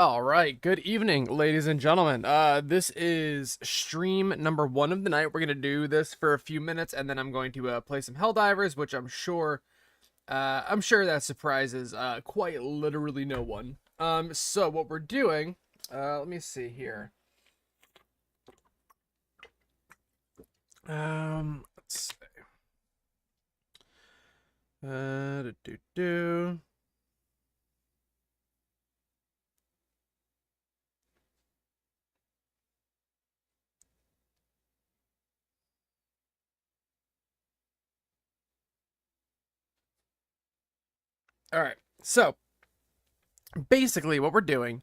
All right, good evening, ladies and gentlemen. This is stream number 1 of the night. We're gonna do this for a few minutes, and then I'm going to play some Helldivers, which I'm sure that surprises quite literally no one. So what we're doing, let me see here. Let's see. Do do do. All right, so basically what we're doing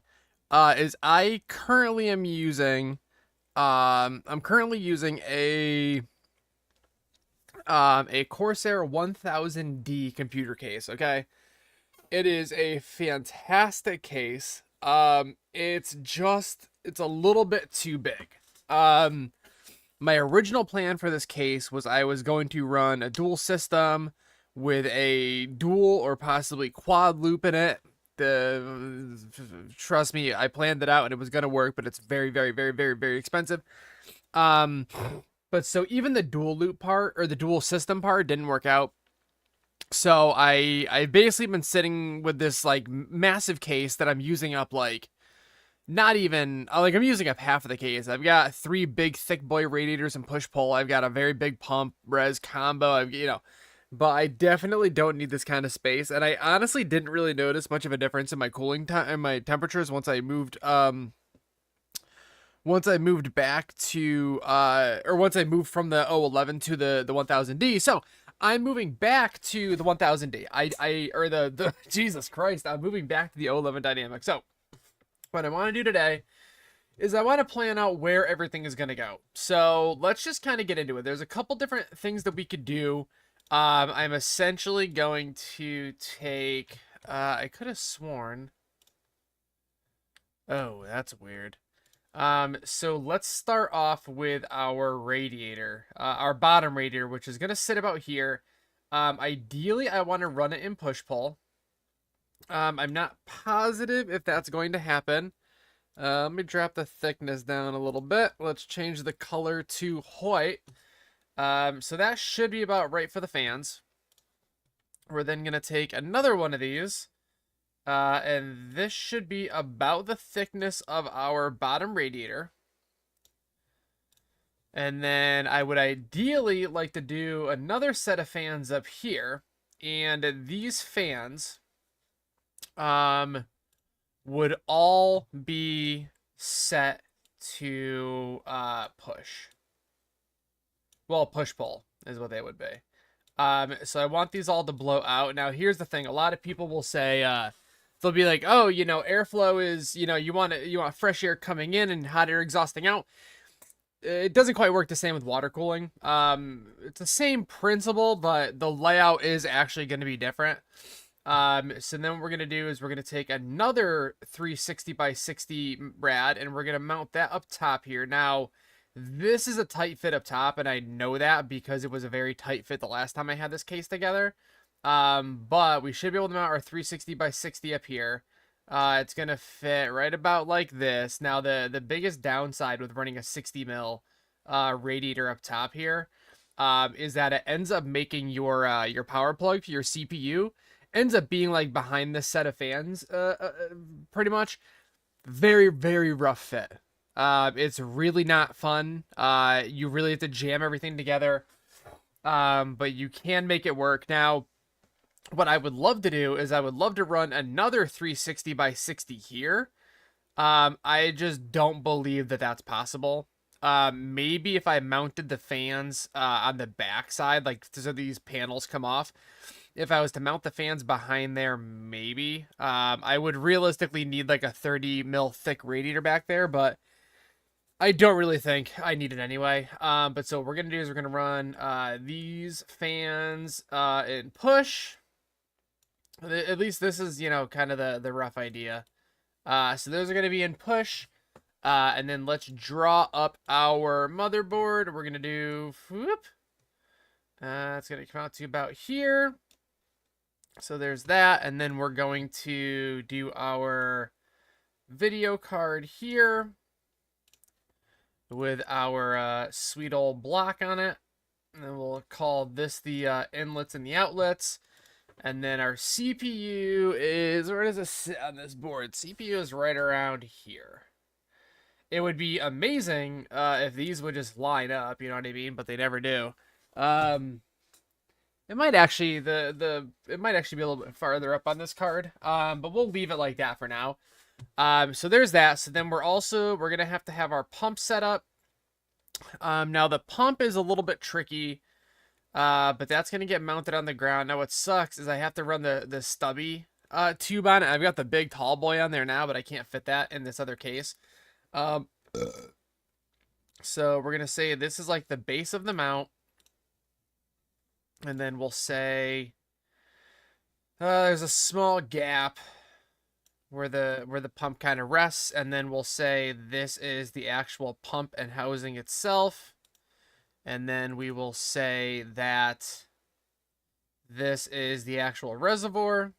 is I'm currently using a Corsair 1000D computer case. Okay, it is a fantastic case. It's a little bit too big. Um, my original plan for this case was I was going to run a dual system with a dual or possibly quad loop in it. The Trust me, I planned it out and it was gonna work, but it's very, very, very, very, very expensive. Um, but so even the dual loop part or the dual system part didn't work out. So I've basically been sitting with this like massive case that I'm using up like not even like I'm using up half of the case. I've got three big thick boy radiators and push pull. I've got a very big pump res combo. But I definitely don't need this kind of space. And I honestly didn't really notice much of a difference in my cooling time and my temperatures once I moved back to or once I moved from the 011 to the 1000D. So I'm moving back to the 1000D. I or the Jesus Christ, I'm moving back to the 011 dynamic. So what I want to do today is I want to plan out where everything is going to go. So let's just kind of get into it. There's a couple different things that we could do. I'm essentially going to take, I could have sworn. Oh, that's weird. So let's start off with our radiator, our bottom radiator, which is going to sit about here. Ideally, I want to run it in push-pull. I'm not positive if that's going to happen. Let me drop the thickness down a little bit. Let's change the color to white. So that should be about right for the fans. We're then going to take another one of these. And this should be about the thickness of our bottom radiator. And then I would ideally like to do another set of fans up here. And these fans would all be set to push. Well, push pull is what they would be. So I want these all to blow out. Now, here's the thing: a lot of people will say, they'll be like, "Oh, airflow is, you want fresh air coming in and hot air exhausting out." It doesn't quite work the same with water cooling. It's the same principle, but the layout is actually going to be different. So then what we're going to do is we're going to take another 360 by 60 rad and we're going to mount that up top here. Now, this is a tight fit up top, and I know that because it was a very tight fit the last time I had this case together. But we should be able to mount our 360 by 60 up here. It's going to fit right about like this. Now, the biggest downside with running a 60 mil radiator up top here is that it ends up making your power plug for your CPU ends up being like behind this set of fans, pretty much. Very, very rough fit. It's really not fun. You really have to jam everything together. But you can make it work. Now, what I would love to do is I would love to run another 360 by 60 here. I just don't believe that that's possible. Maybe if I mounted the fans on the back side, like so these panels come off. If I was to mount the fans behind there, maybe. I would realistically need like a 30 mil thick radiator back there, but I don't really think I need it anyway. But so what we're gonna do is we're gonna run these fans in push. At least this is, kind of the rough idea. So those are gonna be in push. And then let's draw up our motherboard. We're gonna do whoop. It's gonna come out to about here. So there's that, and then we're going to do our video card here with our sweet old block on it. And then we'll call this the inlets and the outlets. And then our CPU is, where does it sit on this board? CPU is right around here. It would be amazing if these would just line up, you know what I mean? But they never do. It might actually it might actually be a little bit farther up on this card. But we'll leave it like that for now. So there's that. So then we're gonna have to have our pump set up. Now the pump is a little bit tricky. But that's gonna get mounted on the ground. Now what sucks is I have to run the stubby tube on it. I've got the big tall boy on there now, but I can't fit that in this other case. So we're gonna say this is like the base of the mount, and then we'll say there's a small gap where the pump kind of rests, and then we'll say this is the actual pump and housing itself. And then we will say that this is the actual reservoir.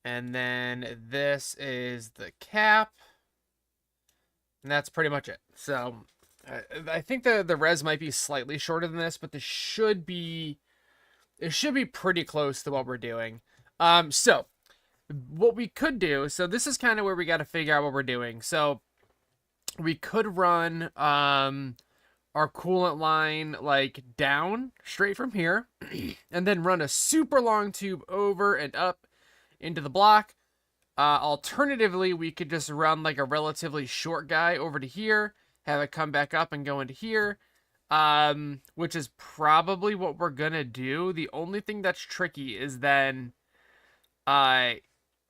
And then this is the cap. And that's pretty much it. So I think the res might be slightly shorter than this, but it should be pretty close to what we're doing. So what we could do, so this is kind of where we got to figure out what we're doing. So we could run our coolant line like down straight from here and then run a super long tube over and up into the block. Alternatively, we could just run like a relatively short guy over to here, have it come back up and go into here, which is probably what we're gonna do. The only thing that's tricky is then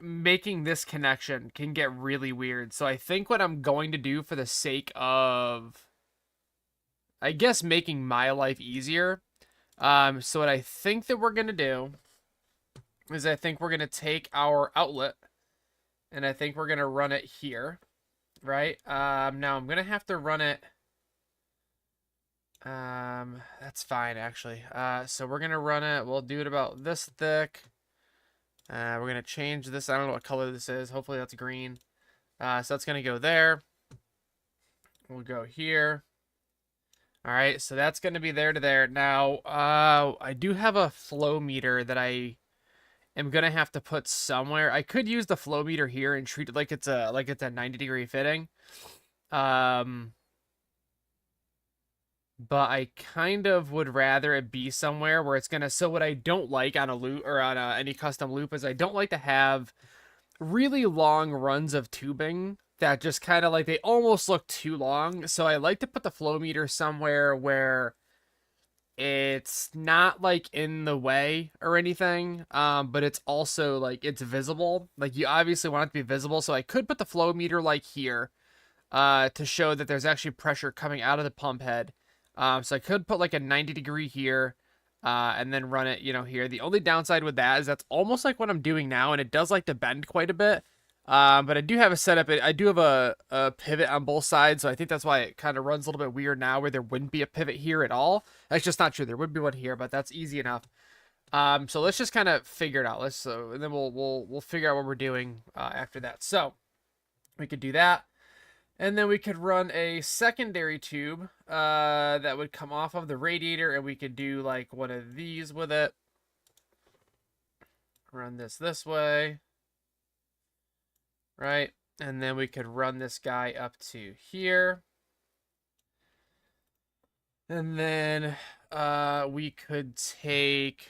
making this connection can get really weird. So I think what I'm going to do, for the sake of, I guess, making my life easier, so what I think that we're going to do is I think we're going to take our outlet and I think we're going to run it here, right? Now I'm going to have to run it, that's fine actually. So we're going to run it, we'll do it about this thick. We're going to change this, I don't know what color this is, hopefully that's green. So that's going to go there. We'll go here. All right, so that's going to be there to there. Now, I do have a flow meter that I am going to have to put somewhere. I could use the flow meter here and treat it like it's a 90-degree fitting. But I kind of would rather it be somewhere where it's going to, so what I don't like on a loop or on any custom loop is I don't like to have really long runs of tubing that just kind of like, they almost look too long. So I like to put the flow meter somewhere where it's not like in the way or anything, but it's also like it's visible. Like you obviously want it to be visible. So I could put the flow meter like here to show that there's actually pressure coming out of the pump head. So I could put like a 90-degree here and then run it, you know, here. The only downside with that is that's almost like what I'm doing now, and it does like to bend quite a bit. But I do have a setup. I do have a pivot on both sides, so I think that's why it kind of runs a little bit weird now, where there wouldn't be a pivot here at all. That's just not true. There would be one here, but that's easy enough. So let's just kind of figure it out. And then we'll figure out what we're doing after that. So we could do that, and then we could run a secondary tube that would come off of the radiator, and we could do like one of these with it. Run this way. Right, and then we could run this guy up to here. And then we could take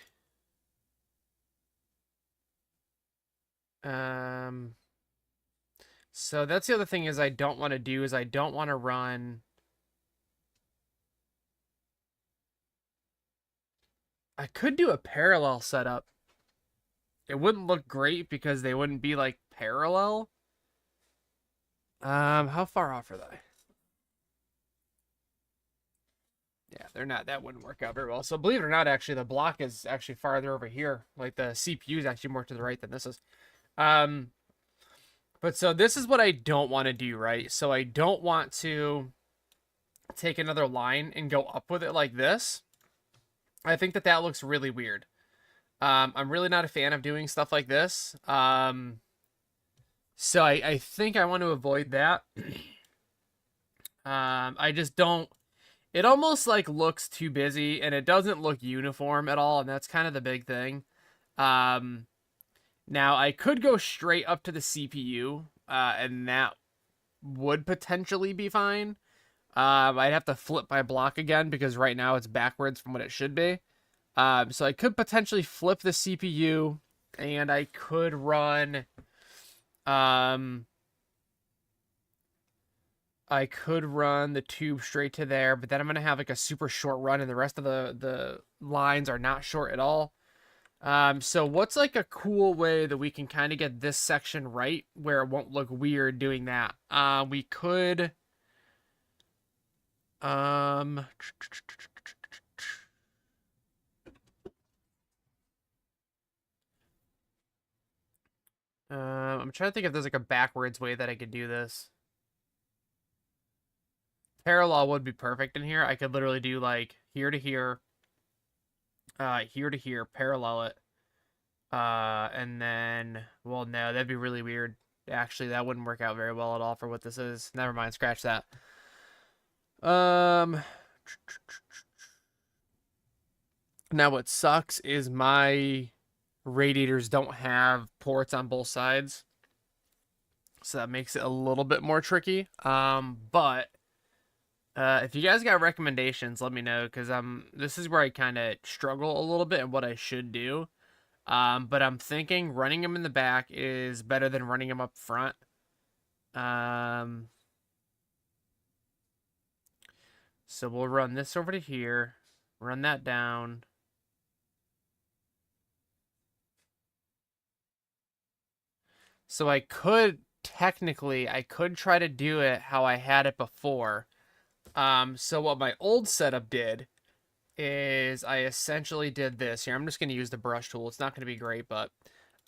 so that's the other thing is I don't want to do is I don't want to run, I could do a parallel setup. It wouldn't look great because they wouldn't be like parallel. How far off are they? Yeah, they're not. That wouldn't work out very well. So believe it or not, actually, the block is actually farther over here. Like the CPU is actually more to the right than this is. But so this is what I don't want to do, right? So I don't want to take another line and go up with it like this. I think that that looks really weird. I'm really not a fan of doing stuff like this. So I think I want to avoid that. I just don't. It almost like looks too busy, and it doesn't look uniform at all, and that's kind of the big thing. Um, Now I could go straight up to the CPU, and that would potentially be fine. I'd have to flip my block again because right now it's backwards from what it should be. So I could potentially flip the CPU, and I could run. Um, I could run the tube straight to there, but then I'm gonna have like a super short run, and the rest of the lines are not short at all. So what's like a cool way that we can kind of get this section right where it won't look weird doing that? We could. Um, I'm trying to think if there's like a backwards way that I could do this. Parallel would be perfect in here. I could literally do like here to here, here to here, parallel it. And then, well, no, that'd be really weird. Actually, that wouldn't work out very well at all for what this is. Never mind, scratch that. Um, Now what sucks is my radiators don't have ports on both sides. So that makes it a little bit more tricky. But if you guys got recommendations, let me know because this is where I kind of struggle a little bit and what I should do. But I'm thinking running them in the back is better than running them up front. So we'll run this over to here, run that down. So I could technically, I could try to do it how I had it before. So what my old setup did is I essentially did this. Here, I'm just going to use the brush tool. It's not going to be great, but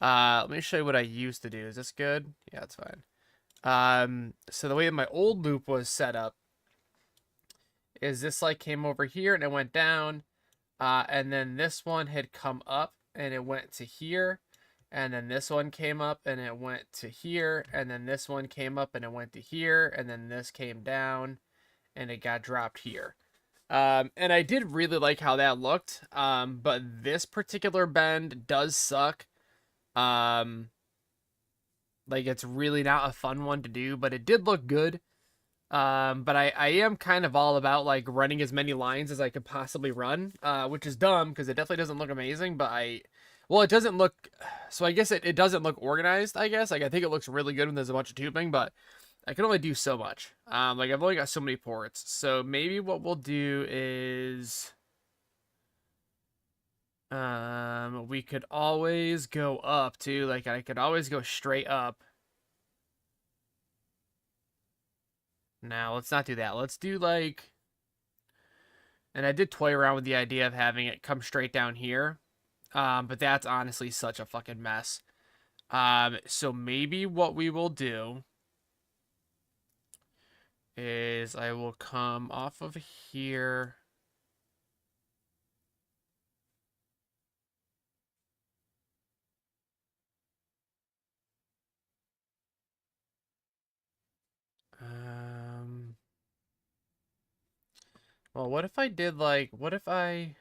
let me show you what I used to do. Is this good? Yeah, it's fine. So the way that my old loop was set up is this like came over here and it went down, and then this one had come up and it went to here, and then this one came up and it went to here, and then this one came up and it went to here, and then this came down and it got dropped here. And I did really like how that looked. But this particular bend does suck. Um, like it's really not a fun one to do, but it did look good. But I am kind of all about like running as many lines as I could possibly run, which is dumb because it definitely doesn't look amazing, but well, it doesn't look, so I guess it doesn't look organized, I guess. Like I think it looks really good when there's a bunch of tubing, but I can only do so much. Like I've only got so many ports. So maybe what we'll do is we could always go up too. Like I could always go straight up. Now, let's not do that. Let's do like, and I did toy around with the idea of having it come straight down here. But that's honestly such a fucking mess. So maybe what we will do is I will come off of here. Um, well, what if I did like, what if I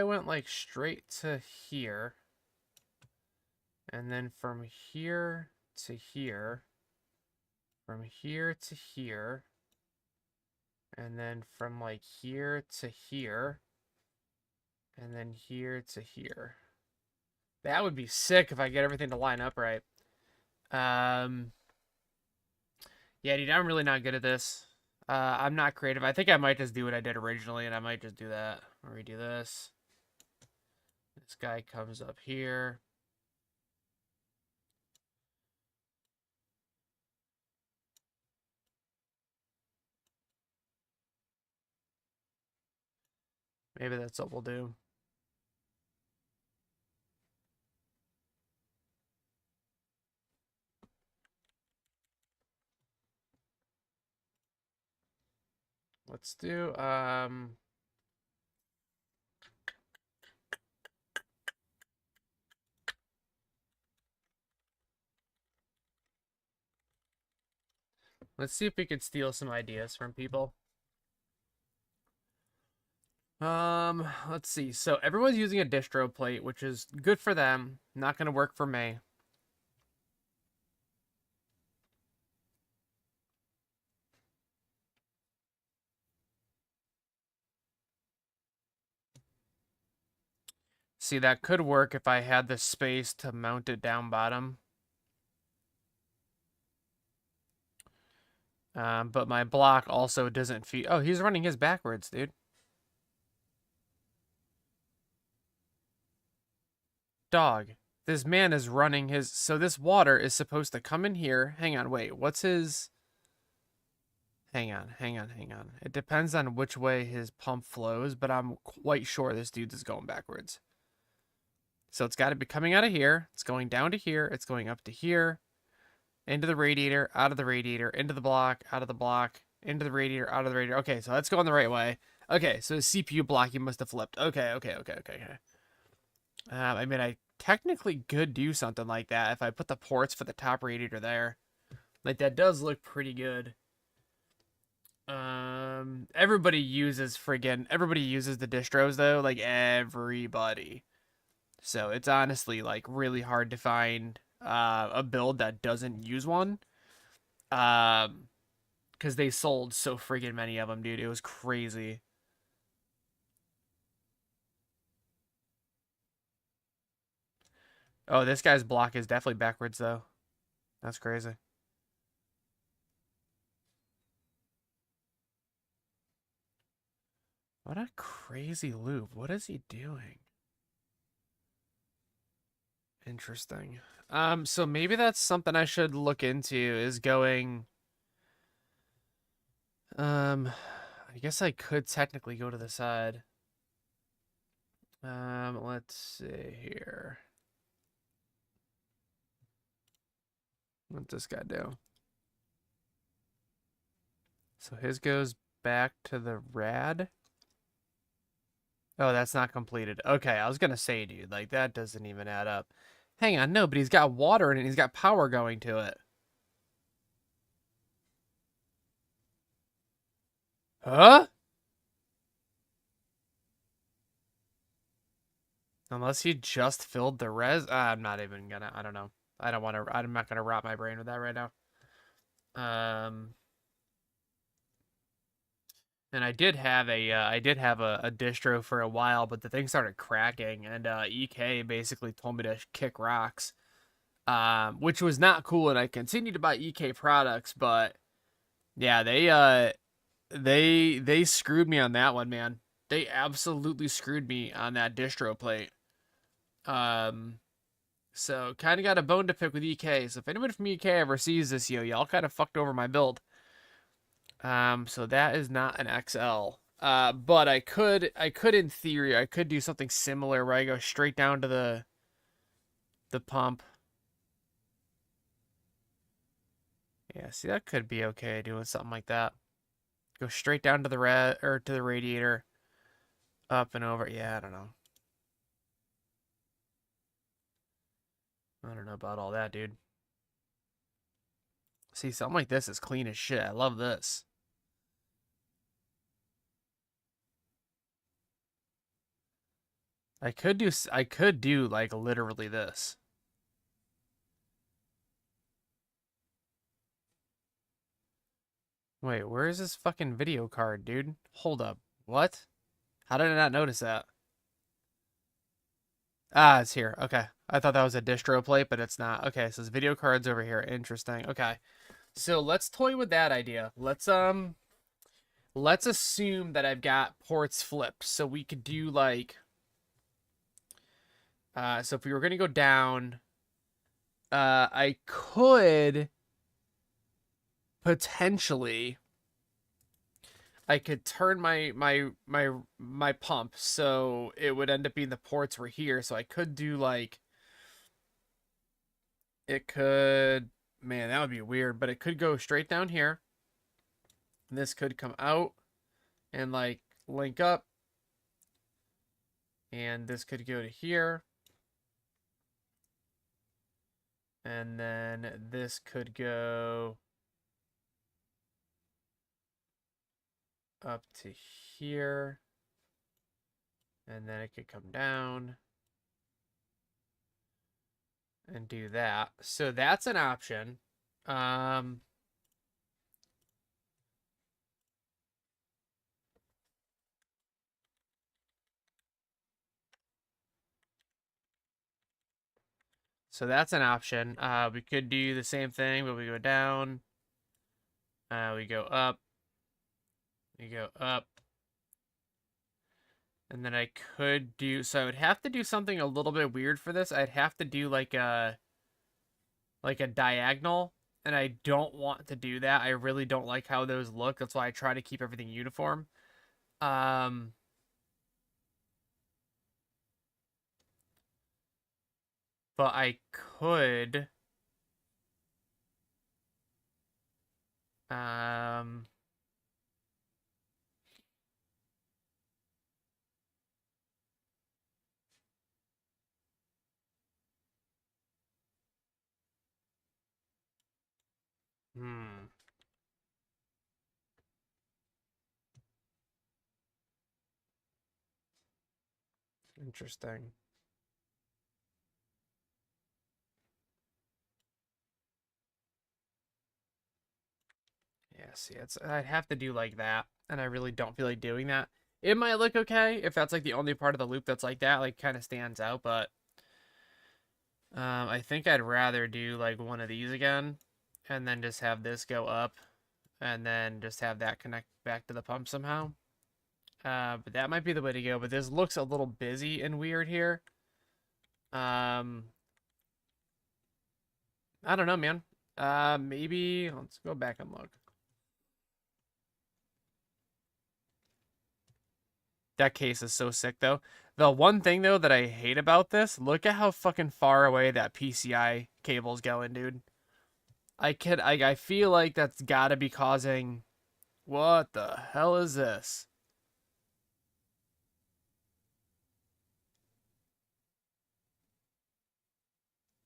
went like straight to here, and then from here to here, from here to here, and then from like here to here, and then here to here. That would be sick if I get everything to line up right. Um, yeah, dude, I'm really not good at this. I'm not creative. I think I might just do what I did originally, and I might just do that. Or redo this. This guy comes up here. Maybe that's what we'll do. Let's do, Let's see if we could steal some ideas from people. Let's see. So everyone's using a distro plate, which is good for them. Not gonna work for me. See, that could work if I had the space to mount it down bottom. But my block also doesn't feed. Oh, he's running his backwards, dude. Dog. This man is running his. So this water is supposed to come in here. Hang on, wait. What's his. Hang on. It depends on which way his pump flows, but I'm quite sure this dude is going backwards. So it's got to be coming out of here. It's going down to here. It's going up to here. Into the radiator, out of the radiator, into the block, out of the block, into the radiator, out of the radiator. Okay, so that's going the right way. Okay, so the CPU block, you must have flipped. Okay. I mean, I technically could do something like that if I put the ports for the top radiator there. Like, that does look pretty good. Everybody uses the distros, though. Like, everybody. So it's honestly, like, really hard to find a build that doesn't use one. Because they sold so friggin' many of them, dude. It was crazy. Oh, this guy's block is definitely backwards, though. That's crazy. What a crazy loop. What is he doing? Interesting. So maybe that's something I should look into, is going... I guess I could technically go to the side. Let's see here. What's this guy do? So his goes back to the rad. Oh, that's not completed. Okay, I was gonna say, dude, like, that doesn't even add up. Hang on, no, but he's got water in it. He's got power going to it. Huh? Unless he just filled the res. I'm not even gonna. I don't know. I don't want to. I'm not gonna rot my brain with that right now. And I did have a distro for a while, but the thing started cracking, and EK basically told me to kick rocks, which was not cool. And I continued to buy EK products, but yeah, they screwed me on that one, man. They absolutely screwed me on that distro plate. So kind of got a bone to pick with EK. So if anyone from EK ever sees this, y'all kind of fucked over my build. So that is not an XL. But I could in theory, I could do something similar where I go straight down to the pump. Yeah, see, that could be okay doing something like that. Go straight down to the to the radiator, up and over. Yeah, I don't know. I don't know about all that, dude. See, something like this is clean as shit. I love this. I could do like literally this. Wait, where is this fucking video card, dude? Hold up. What? How did I not notice that? Ah, it's here. Okay. I thought that was a distro plate, but it's not. Okay, so this video card's over here. Interesting. Okay. So let's toy with that idea. Let's assume that I've got ports flipped. So we could do like so if we were gonna go down, I could potentially I could turn my pump so it would end up being the ports were here. So I could do like it could, man, that would be weird, but it could go straight down here. And this could come out and like link up. And this could go to here. And then this could go up to here. And then it could come down and do that. So that's an option. Um, so that's an option. We could do the same thing, but we go down. We go up. We go up. And then I could do, so I would have to do something a little bit weird for this. I'd have to do like a diagonal, and I don't want to do that. I really don't like how those look. That's why I try to keep everything uniform. Um, but I could um hmm, interesting. Yeah, see, I'd have to do like that, and I really don't feel like doing that. It might look okay if that's like the only part of the loop that's like that, like kind of stands out, but I think I'd rather do like one of these again, and then just have this go up, and then just have that connect back to the pump somehow. But that might be the way to go. But this looks a little busy and weird here. Um, I don't know, man. Maybe let's go back and look. That case is so sick, though. The one thing, though, that I hate about this, look at how fucking far away that PCI cable's going, dude. I feel like that's gotta be causing... What the hell is this?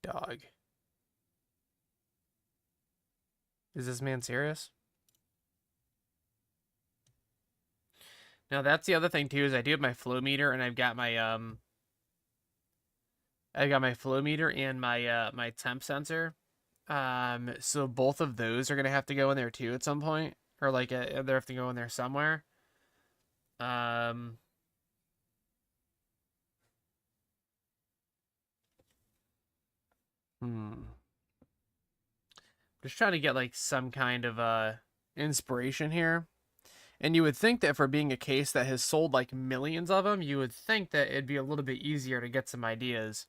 Dog. Is this man serious? Now, that's the other thing, too, is I do have my flow meter, and I've got my flow meter and my temp sensor. So both of those are gonna have to go in there too at some point, or like they have to go in there somewhere. Um, hmm. Just trying to get like some kind of inspiration here. And you would think that for being a case that has sold like millions of them, you would think that it'd be a little bit easier to get some ideas.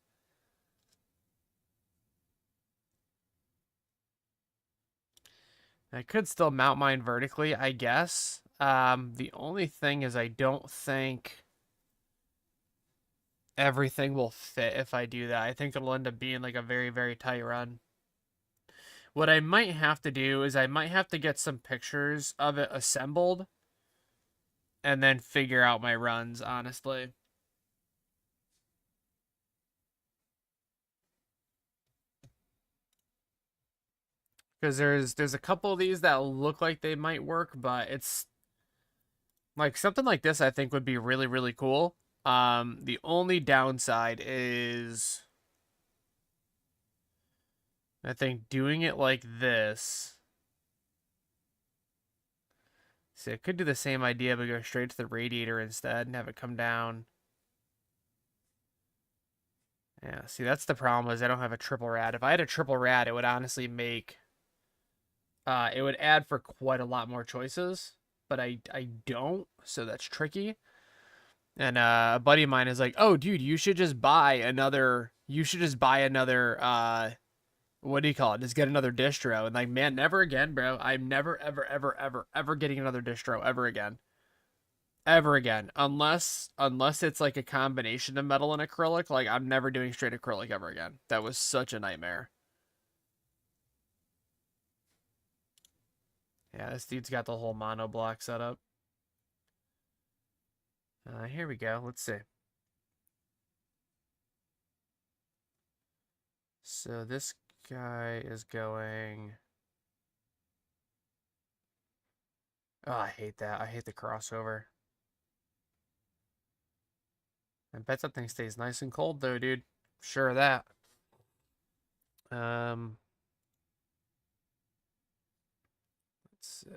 I could still mount mine vertically, I guess. The only thing is I don't think everything will fit if I do that. I think it'll end up being like a very, very tight run. What I might have to do is I might have to get some pictures of it assembled and then figure out my runs, honestly. Because there's a couple of these that look like they might work, but it's like something like this I think would be really, really cool. The only downside is I think doing it like this. See, I could do the same idea, but go straight to the radiator instead and have it come down. Yeah, see, that's the problem is I don't have a triple rad. If I had a triple rad, it would honestly make it would add for quite a lot more choices, but I don't, so that's tricky. And a buddy of mine is like, "Oh, dude, you should just buy another what do you call it? Just get another distro." And like, man, never again, bro. I'm never ever getting another distro ever again. Ever again. Unless it's like a combination of metal and acrylic, like I'm never doing straight acrylic ever again. That was such a nightmare. Yeah, this dude's got the whole mono block set up. Here we go. Let's see. So this guy is going. Oh, I hate that. I hate the crossover. I bet that thing stays nice and cold though, dude. Sure of that. Um, let's see.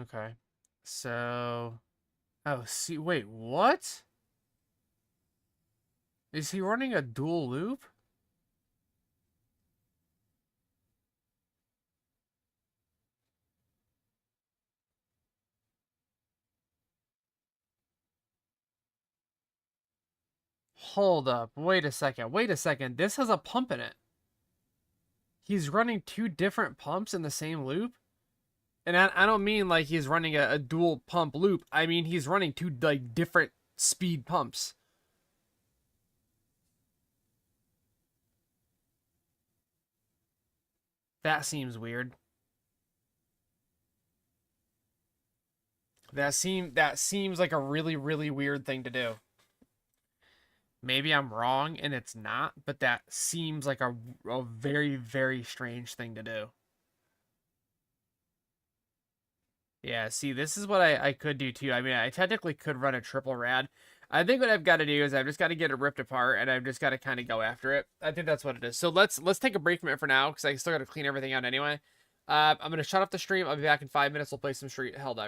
Okay. So, oh, see, wait, what? Is he running a dual loop? Hold up. Wait a second. Wait a second. This has a pump in it. He's running two different pumps in the same loop? And I don't mean like he's running a dual pump loop. I mean he's running two like different speed pumps. That seems weird. That seems like a really weird thing to do. Maybe I'm wrong and it's not, but that seems like a very strange thing to do. Yeah, see, this is what I could do too. I mean, I technically could run a triple rad. I think what I've got to do is I've just got to get it ripped apart and I've just got to kind of go after it. I think that's what it is. So let's take a break from it for now because I still got to clean everything out anyway. I'm gonna shut off the stream. I'll be back in 5 minutes. We'll play some Street Helldivers.